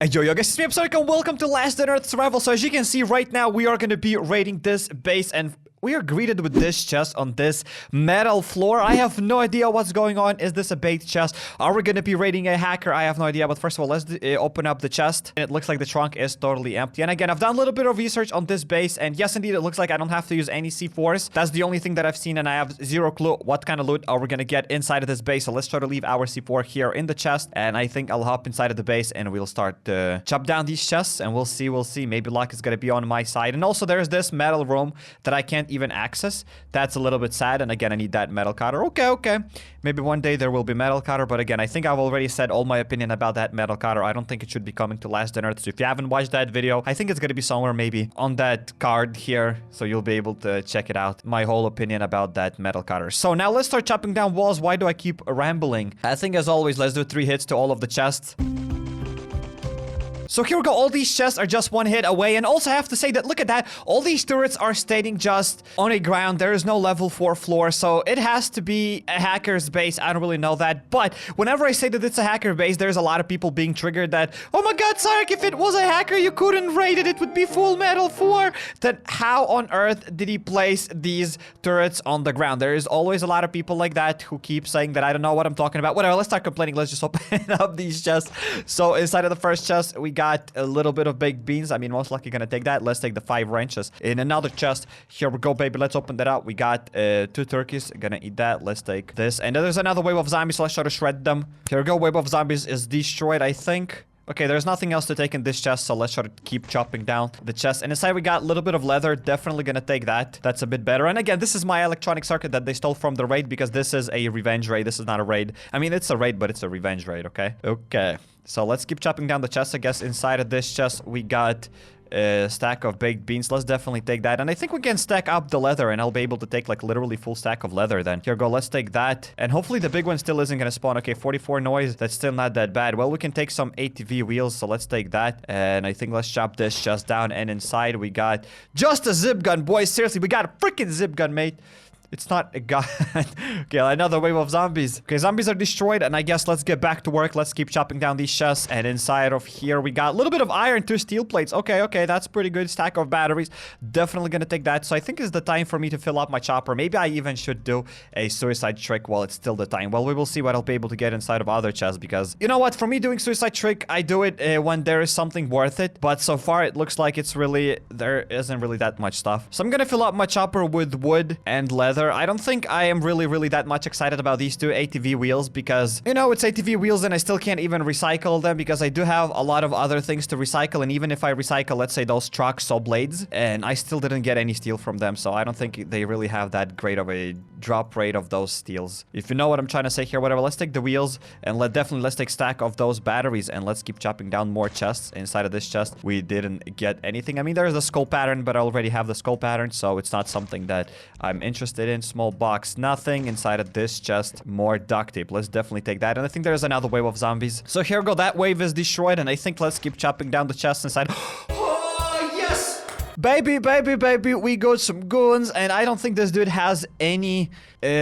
Hey yo guys, it's me AppSonic and welcome to Last on Earth Survival. So as you can see right now, we are going to be raiding this base and we are greeted with this chest on this metal floor. I have no idea what's going on. Is this a bait chest? Are we going to be raiding a hacker? I have no idea. But first of all, let's open up the chest. It looks like the trunk is totally empty. And again, I've done a little bit of research on this base. And yes, indeed, it looks like I don't have to use any C4s. That's the only thing that I've seen. And I have zero clue what kind of loot are we going to get inside of this base. So let's try to leave our C4 here in the chest. And I think I'll hop inside of the base and we'll start to chop down these chests. And we'll see. Maybe luck is going to be on my side. And also, there's this metal room that I can't even access. That's a little bit sad, and again, I need that metal cutter. Okay. Maybe one day there will be metal cutter, but again, I think I've already said all my opinion about that metal cutter. I don't think it should be coming to Last on Earth, so if you haven't watched that video, I think it's gonna be somewhere maybe on that card here, so you'll be able to check it out. My whole opinion about that metal cutter. So now let's start chopping down walls. Why do I keep rambling? I think as always, let's do 3 hits to all of the chests. So here we go, all these chests are just 1 hit away, and also I have to say that, look at that, all these turrets are standing just on a ground. There is no level 4 floor, so it has to be a hacker's base. I don't really know that, but whenever I say that it's a hacker base, there's a lot of people being triggered that, oh my god, Sarek, if it was a hacker, you couldn't raid it, it would be full metal 4. Then how on earth did he place these turrets on the ground? There is always a lot of people like that who keep saying that I don't know what I'm talking about. Whatever, let's start complaining, let's just open up these chests. So inside of the first chest, we got a little bit of baked beans. I mean, most likely gonna take that. Let's take the 5 wrenches. In another chest, here we go, baby. Let's open that up. We got 2 turkeys. Gonna eat that. Let's take this. And then there's another wave of zombies, so let's try to shred them. Here we go. Wave of zombies is destroyed, I think. Okay, there's nothing else to take in this chest, so let's try to keep chopping down the chest. And inside we got a little bit of leather. Definitely gonna take that. That's a bit better. And again, this is my electronic circuit that they stole from the raid, because this is a revenge raid. This is not a raid. I mean, it's a raid, but it's a revenge raid, okay? Okay. So let's keep chopping down the chest. I guess inside of this chest, we got a stack of baked beans. Let's definitely take that. And I think we can stack up the leather, and I'll be able to take like literally full stack of leather then. Here we go, let's take that. And hopefully the big one still isn't gonna spawn. Okay, 44 noise. That's still not that bad. Well, we can take some ATV wheels, so let's take that. And I think let's chop this chest down. And inside we got just a zip gun, boys. Seriously, we got a freaking zip gun, mate. It's not a gun. Okay, another wave of zombies. Okay, zombies are destroyed, and I guess let's get back to work. Let's keep chopping down these chests. And inside of here, we got a little bit of iron, 2 steel plates. Okay, that's pretty good. Stack of batteries. Definitely gonna take that. So I think it's the time for me to fill up my chopper. Maybe I even should do a suicide trick while it's still the time. Well, we will see what I'll be able to get inside of other chests, because you know what? For me, doing suicide trick, I do it when there is something worth it. But so far, it looks like there isn't really that much stuff. So I'm gonna fill up my chopper with wood and leather. I don't think I am really that much excited about these 2 ATV wheels, because, you know, it's ATV wheels and I still can't even recycle them, because I do have a lot of other things to recycle. And even if I recycle, let's say those truck saw blades, and I still didn't get any steel from them, so I don't think they really have that great of a drop rate of those steels. If you know what I'm trying to say here, whatever, let's take the wheels, and let's take stack of those batteries, and let's keep chopping down more chests. Inside of this chest, we didn't get anything. I mean, there's the skull pattern, but I already have the skull pattern, so it's not something that I'm interested in. Small box, nothing. Inside of this chest, more duct tape. Let's definitely take that. And I think there's another wave of zombies. So here we go, that wave is destroyed, and I think let's keep chopping down the chest inside. Oh, yes! Baby, we got some guns, and I don't think this dude has any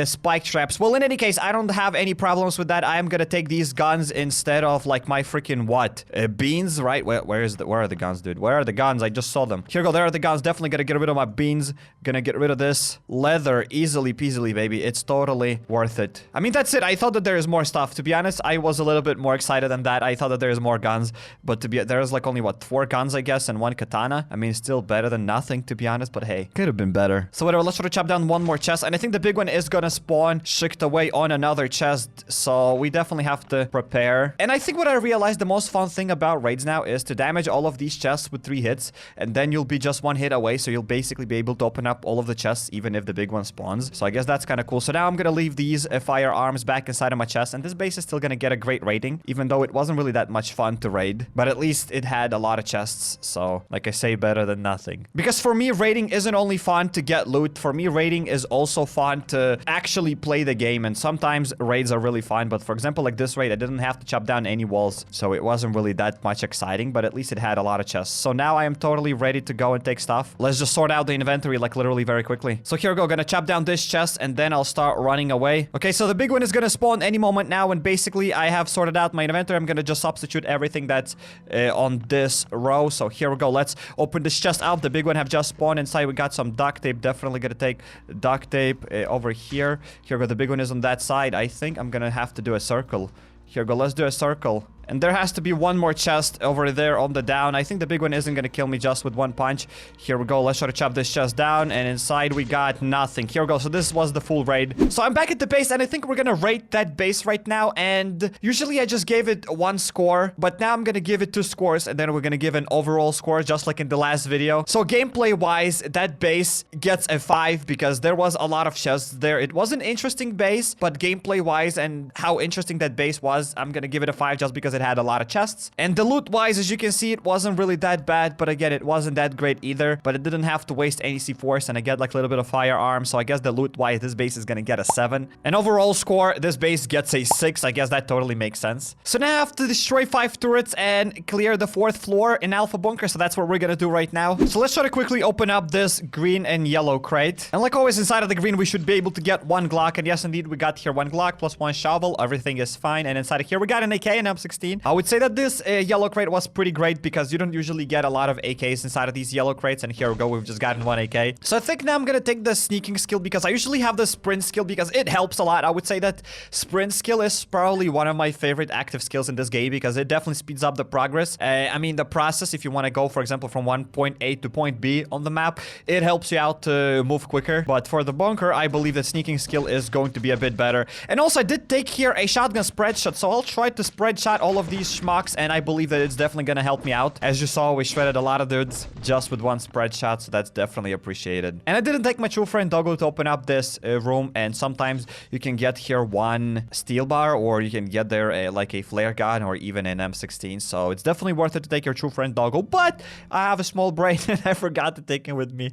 spike traps. Well, in any case, I don't have any problems with that. I am gonna take these guns instead of like my freaking beans, right? Where are the guns, dude? Where are the guns? I just saw them. Here we go, there are the guns. Definitely gonna get rid of my beans. Gonna get rid of this leather easily peasily, baby. It's totally worth it. I mean, that's it. I thought that there is more stuff. To be honest, I was a little bit more excited than that. I thought that there's more guns, but there's like only what, 4 guns, I guess, and 1 katana. I mean, still better than nothing, to be honest, but hey, could have been better. So whatever, let's try to chop down 1 more chest, and I think the big one is gonna spawn shicked away on another chest, so we definitely have to prepare. And I think what I realized, the most fun thing about raids now is to damage all of these chests with 3 hits, and then you'll be just 1 hit away, so you'll basically be able to open up all of the chests even if the big one spawns. So I guess that's kind of cool. So now I'm gonna leave these firearms back inside of my chest, and this base is still gonna get a great rating, even though it wasn't really that much fun to raid, but at least it had a lot of chests, so like I say, better than nothing. anything. Because for me, raiding isn't only fun to get loot. For me, raiding is also fun to actually play the game. And sometimes raids are really fun. But for example, like this raid, I didn't have to chop down any walls. So it wasn't really that much exciting, but at least it had a lot of chests. So now I am totally ready to go and take stuff. Let's just sort out the inventory like literally very quickly. So here we go. Gonna chop down this chest and then I'll start running away. Okay, so the big one is gonna spawn any moment now. And basically I have sorted out my inventory. I'm gonna just substitute everything that's on this row. So here we go. Let's open this chest out. The big one have just spawned inside. We got some duct tape. Definitely gonna take duct tape over here. Here we go. The big one is on that side. I think I'm gonna have to do a circle. Here we go. Let's do a circle. And there has to be one more chest over there on the down. I think the big one isn't going to kill me just with one punch. Here we go. Let's try to chop this chest down. And inside we got nothing. Here we go. So this was the full raid. So I'm back at the base and I think we're going to rate that base right now. And usually I just gave it 1 score. But now I'm going to give it 2 scores. And then we're going to give an overall score just like in the last video. So gameplay wise, that base gets a 5 because there was a lot of chests there. It was an interesting base, but gameplay wise and how interesting that base was, I'm going to give it a 5 just because it had a lot of chests. And the loot wise, as you can see, it wasn't really that bad, but again, it wasn't that great either. But it didn't have to waste any C4s, and I get like a little bit of firearms. So I guess the loot wise, this base is gonna get a 7. An overall score, this base gets a 6. I guess that totally makes sense. So now I have to destroy 5 turrets and clear the 4th floor in Alpha Bunker. So that's what we're gonna do right now. So let's try to quickly open up this green and yellow crate. And like always, inside of the green, we should be able to get 1 Glock. And yes, indeed, we got here 1 Glock plus 1 shovel. Everything is fine. And inside of here, we got an AK and M16. I would say that this yellow crate was pretty great because you don't usually get a lot of AKs inside of these yellow crates. And here we go, we've just gotten 1 AK. So I think now I'm gonna take the sneaking skill because I usually have the sprint skill because it helps a lot. I would say that sprint skill is probably one of my favorite active skills in this game because it definitely speeds up the progress. I mean, the process, if you want to go, for example, from point A to point B on the map, it helps you out to move quicker. But for the bunker, I believe that sneaking skill is going to be a bit better. And also, I did take here a shotgun spread shot, so I'll try to spread shot all of these schmucks, and I believe that it's definitely gonna help me out. As you saw, we shredded a lot of dudes just with 1 spread shot, so that's definitely appreciated. And I didn't take my true friend Doggo to open up this room, and sometimes you can get here 1 steel bar, or you can get there like a flare gun or even an M16, so it's definitely worth it to take your true friend Doggo, but I have a small brain and I forgot to take him with me.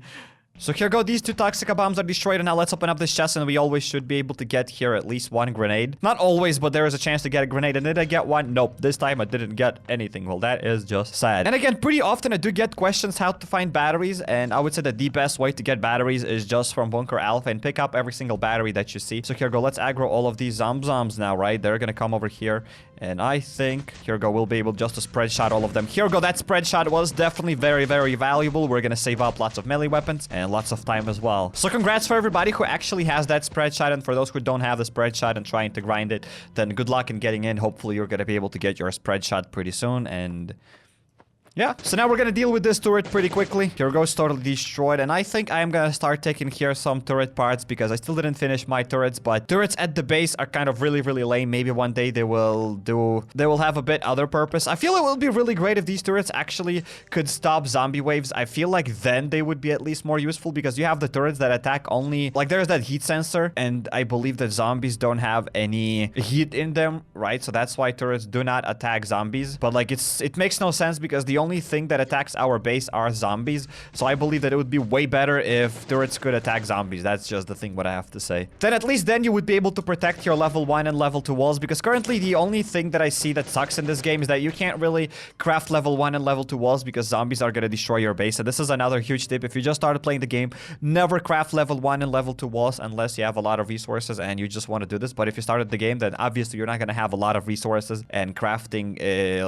So here go, these 2 Toxica bombs are destroyed, and now let's open up this chest, and we always should be able to get here at least 1 grenade. Not always, but there is a chance to get a grenade, and did I get 1? Nope, this time I didn't get anything. Well, that is just sad. And again, pretty often I do get questions how to find batteries, and I would say that the best way to get batteries is just from Bunker Alpha and pick up every single battery that you see. So here go, let's aggro all of these zombs now, right? They're gonna come over here, and I think, here go, we'll be able just to spread shot all of them. Here go, that spread shot was definitely very, very valuable. We're gonna save up lots of melee weapons and lots of time as well. So congrats for everybody who actually has that spread shot, and for those who don't have the spread shot and trying to grind it, then good luck in getting in. Hopefully you're gonna be able to get your spread shot pretty soon. And yeah, so now we're gonna deal with this turret pretty quickly. Here goes, totally destroyed, and I think I am gonna start taking here some turret parts because I still didn't finish my turrets, but turrets at the base are kind of really, really lame. Maybe one day they will have a bit other purpose. I feel it will be really great if these turrets actually could stop zombie waves. I feel like then they would be at least more useful because you have the turrets that attack only, like there's that heat sensor, and I believe that zombies don't have any heat in them, right? So that's why turrets do not attack zombies, but like it makes no sense because the only thing that attacks our base are zombies. So I believe that it would be way better if turrets could attack zombies. That's just the thing what I have to say. Then at least then you would be able to protect your level 1 and level 2 walls, because currently the only thing that I see that sucks in this game is that you can't really craft level 1 and level 2 walls because zombies are gonna destroy your base. And this is another huge tip. If you just started playing the game, never craft level 1 and level 2 walls unless you have a lot of resources and you just want to do this. But if you started the game, then obviously you're not gonna have a lot of resources, and crafting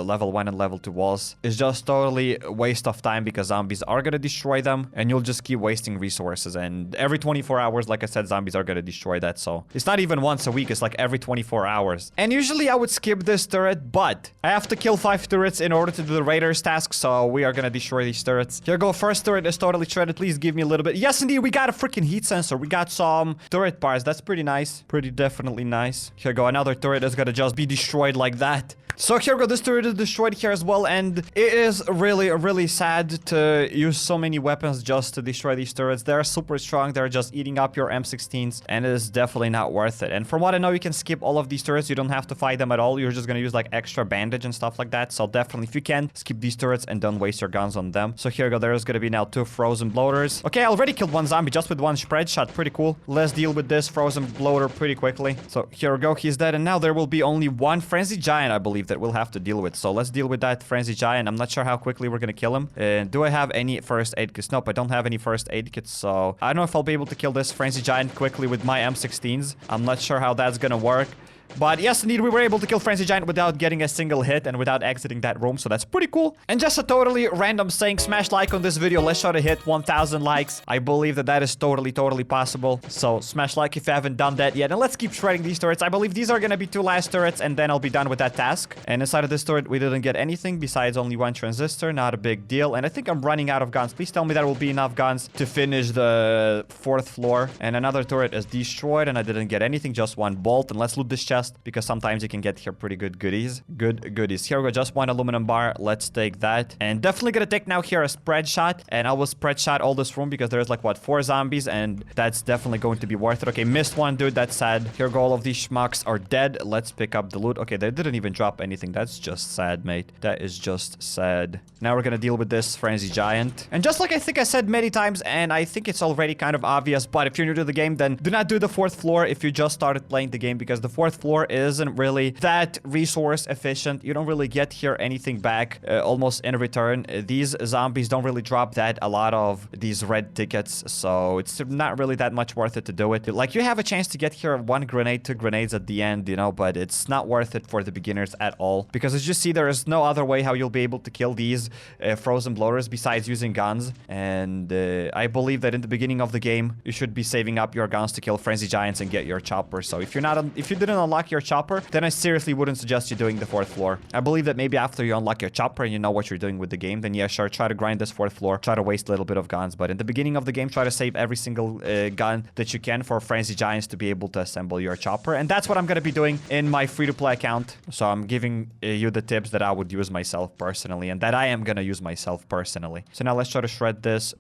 level 1 and level 2 walls is just totally a waste of time because zombies are gonna destroy them and you'll just keep wasting resources. And every 24 hours, like I said, zombies are gonna destroy that. So it's not even once a week, it's like every 24 hours. And usually I would skip this turret, but I have to kill 5 turrets in order to do the raiders task, so we are gonna destroy these turrets. Here go, first turret is totally shredded. Please give me a little bit. Yes, indeed, we got a freaking heat sensor. We got some turret parts. That's pretty nice. Pretty definitely nice. Here go, another turret is gonna just be destroyed like that. So here we go. This turret is destroyed here as well, and it is really sad to use so many weapons just to destroy these turrets. They're super strong. They're just eating up your M16s, and it is definitely not worth it. And from what I know, you can skip all of these turrets. You don't have to fight them at all. You're just gonna use like extra bandage and stuff like that. So definitely, if you can, skip these turrets and don't waste your guns on them. So here we go. There's gonna be now 2 frozen bloaters. Okay, I already killed 1 zombie just with 1 spread shot. Pretty cool. Let's deal with this frozen bloater pretty quickly. So here we go. He's dead, and now there will be only 1 frenzy giant, I believe, that we'll have to deal with. So let's deal with that frenzy giant. I'm not sure how quickly we're gonna kill him. Do I have any first aid kits? Nope, I don't have any first aid kits. So I don't know if I'll be able to kill this frenzy giant quickly with my M16s. I'm not sure how that's gonna work. But yes, indeed, we were able to kill Frenzy Giant without getting a single hit and without exiting that room, so that's pretty cool. And just a totally random saying, smash like on this video. Let's try to hit 1,000 likes. I believe that is totally possible. So smash like if you haven't done that yet. And let's keep shredding these turrets. I believe these are going to be 2 last turrets, and then I'll be done with that task. And inside of this turret, we didn't get anything besides only 1 transistor. Not a big deal. And I think I'm running out of guns. Please tell me that will be enough guns to finish the 4th floor. And another turret is destroyed, and I didn't get anything, just 1 bolt. And let's loot this chest, because sometimes you can get here pretty good goodies. Here we go, just 1 aluminum bar. Let's take that. And definitely gonna take now here a spread shot. And I will spread shot all this room because there's like, what, 4 zombies. And that's definitely going to be worth it. Okay, missed 1, dude. That's sad. Here we go. All of these schmucks are dead. Let's pick up the loot. Okay, they didn't even drop anything. That's just sad, mate. That is just sad. Now we're gonna deal with this frenzy giant. And just like I think I said many times, and I think it's already kind of obvious, but if you're new to the game, then do not do the 4th floor if you just started playing the game, because the 4th floor isn't really that resource efficient. You don't really get here anything back almost in return. These zombies don't really drop that a lot of these red tickets, so it's not really that much worth it to do it. Like, you have a chance to get here 1 grenade, 2 grenades at the end, you know, but it's not worth it for the beginners at all, because as you see, there is no other way how you'll be able to kill these frozen bloaters besides using guns. And I believe that in the beginning of the game, you should be saving up your guns to kill frenzy giants and get your chopper. So if you didn't unlock your chopper, then I seriously wouldn't suggest you doing the 4th floor. I believe that maybe after you unlock your chopper and you know what you're doing with the game, then yeah, sure, try to grind this 4th floor, try to waste a little bit of guns. But in the beginning of the game, try to save every single gun that you can for frenzy giants to be able to assemble your chopper. And that's what I'm going to be doing in my free-to-play account. So I'm giving you the tips that I would use myself personally, and that I am going to use myself personally. So now let's try to shred this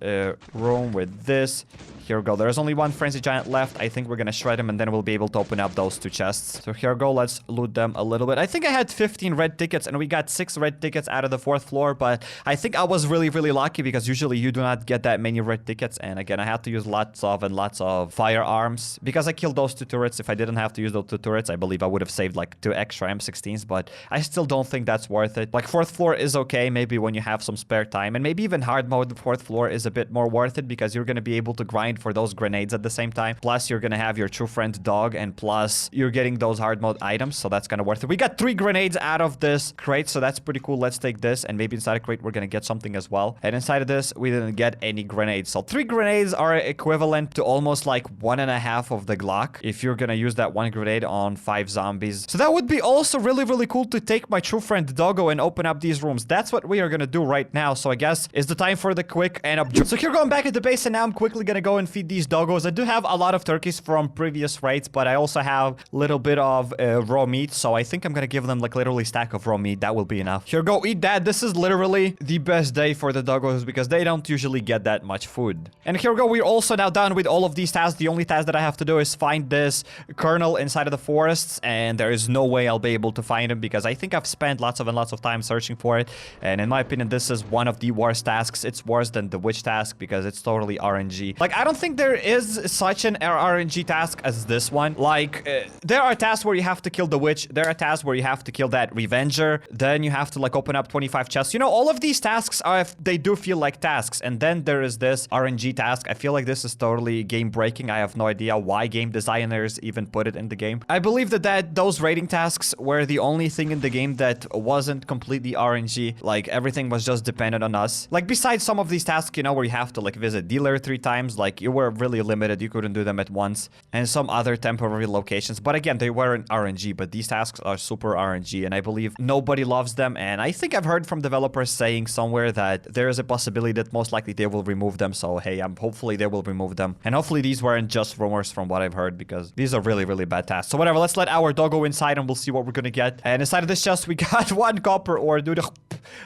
room with this. Here we go. There's only 1 frenzy giant left. I think we're going to shred him, and then we'll be able to open up those 2 chests. So here we go. Let's loot them a little bit. I think I had 15 red tickets, and we got 6 red tickets out of the 4th floor, but I think I was really lucky, because usually you do not get that many red tickets. And again, I had to use lots of firearms because I killed those 2 turrets. If I didn't have to use those 2 turrets, I believe I would have saved like 2 extra M16s, but I still don't think that's worth it. Like, 4th floor is okay, maybe when you have some spare time, and maybe even hard mode, the 4th floor is a bit more worth it, because you're going to be able to grind for those grenades at the same time. Plus, you're going to have your true friend dog, and plus, you're getting those hard mode items, so that's kind of worth it. We got 3 grenades out of this crate, so that's pretty cool. Let's take this, and maybe inside a crate, we're going to get something as well. And inside of this, we didn't get any grenades. So 3 grenades are equivalent to almost like 1.5 of the Glock, if you're going to use that 1 grenade on 5 zombies. So that would be also really cool to take my true friend doggo and open up these rooms. That's what we are going to do right now. So I guess it's the time for the quick and so here, going back at the base, and now I'm quickly going to go and feed these doggos. I do have a lot of turkeys from previous raids, but I also have a little bit of raw meat, so I think I'm going to give them like literally a stack of raw meat. That will be enough. Here, go eat that. This is literally the best day for the doggos, because they don't usually get that much food. And here we go. We're also now done with all of these tasks. The only task that I have to do is find this kernel inside of the forests, and there is no way I'll be able to find him, because I think I've spent lots of time searching for it. And in my opinion, this is one of the worst tasks. It's worse than the witch task, because it's totally RNG. Like, I don't think there is such an RNG task as this one. Like, there are tasks where you have to kill the witch. There are tasks where you have to kill that revenger. Then you have to like open up 25 chests. You know, all of these tasks are, they do feel like tasks. And then there is this RNG task. I feel like this is totally game breaking. I have no idea why game designers even put it in the game. I believe that those raiding tasks were the only thing in the game that wasn't completely RNG. Like, everything was just dependent on us. Like, besides some of these tasks, you know, where you have to like visit dealer 3 times, like you were really limited. You couldn't do them at once. And some other temporary locations. But again, they were aren't RNG, but these tasks are super RNG, and I believe nobody loves them. And I think I've heard from developers saying somewhere that there is a possibility that most likely they will remove them. So hey, hopefully they will remove them, and hopefully these weren't just rumors from what I've heard, because these are really, really bad tasks. So whatever, let's let our doggo inside and we'll see what we're gonna get. And inside of this chest, we got 1 copper ore, dude.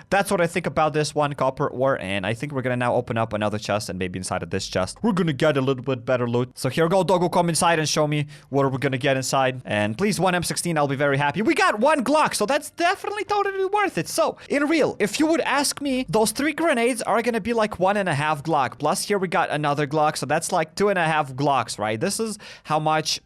That's what I think about this 1 copper ore, and I think we're gonna now open up another chest, and maybe inside of this chest we're gonna get a little bit better loot. So here we go, doggo, come inside and show me what we're gonna get inside. And please, 1 M16, I'll be very happy. We got 1 Glock, so that's definitely totally worth it. So in real, if you would ask me, those 3 grenades are gonna be like 1.5 Glock. Plus here we got another Glock, so that's like 2.5 Glocks, right? This is how much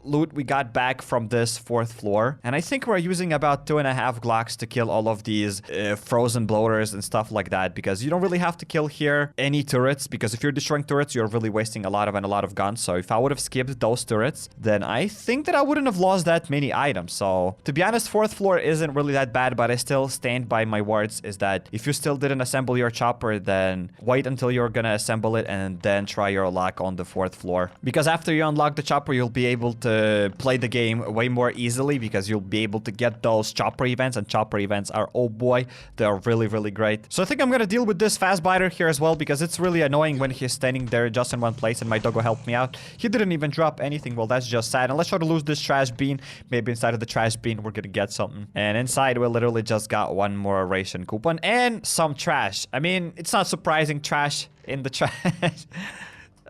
loot we got back from this 4th floor. And I think we're using about 2.5 Glocks to kill all of these frozen bloaters and stuff like that, because you don't really have to kill here any turrets, because if you're destroying turrets, you're really wasting a lot of guns. So if I would have skipped those turrets, then I think that I wouldn't have lost that many items. So to be honest, 4th floor isn't really that bad, but I still stand by my words, is that if you still didn't assemble your chopper, then wait until you're gonna assemble it and then try your luck on the 4th floor. Because after you unlock the chopper, you'll be able to play the game way more easily, because you'll be able to get those chopper events, and chopper events are, oh boy, they're really, really great. So I think I'm gonna deal with this fast biter here as well, because it's really annoying when he's standing there just in one place, and my doggo helped me out. He didn't even drop anything. Well, that's just sad. And let's try to lose this trash bean. Maybe inside of the trash bean we're gonna get something. And inside we literally just got 1 more ration coupon and some trash. I mean, it's not surprising, trash in the trash.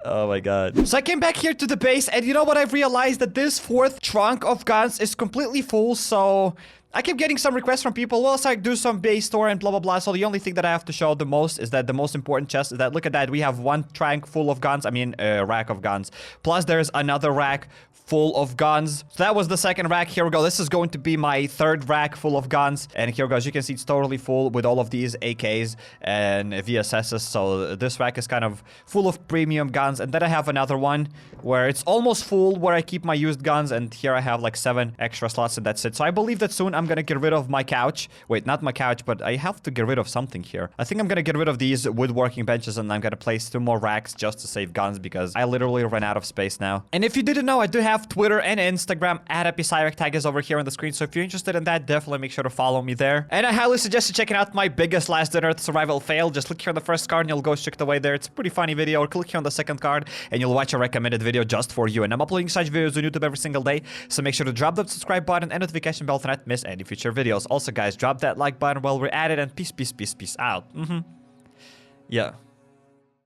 Oh my god. So I came back here to the base, and you know what? I've realized that this 4th trunk of guns is completely full. So I keep getting some requests from people, well, so I do some base store and blah, blah, blah. So the only thing that I have to show the most is that the most important chest is that, look at that, we have 1 trunk full of guns. I mean, a rack of guns. Plus there's another rack full of guns. So that was the 2nd rack. Here we go. This is going to be my 3rd rack full of guns. And here we go. As you can see, it's totally full with all of these AKs and VSSs. So this rack is kind of full of premium guns. And then I have another one where it's almost full, where I keep my used guns. And here I have like 7 extra slots, and that's it. So I believe that soon I'm gonna get rid of my couch. Wait, not my couch, but I have to get rid of something here. I think I'm gonna get rid of these woodworking benches, and I'm gonna place 2 more racks just to save guns, because I literally ran out of space now. And if you didn't know, I do have Twitter and Instagram at HappyCairek. Tag is over here on the screen, so if you're interested in that, definitely make sure to follow me there. And I highly suggest checking out my biggest last Earth survival fail. Just click here on the 1st card and you'll go straight away there. It's a pretty funny video. Or click here on the 2nd card and you'll watch a recommended video just for you. And I'm uploading such videos on YouTube every single day, so make sure to drop that subscribe button and notification bell to not miss any future videos. Also guys, drop that like button while we're at it, and peace, peace, peace, peace out. Yeah.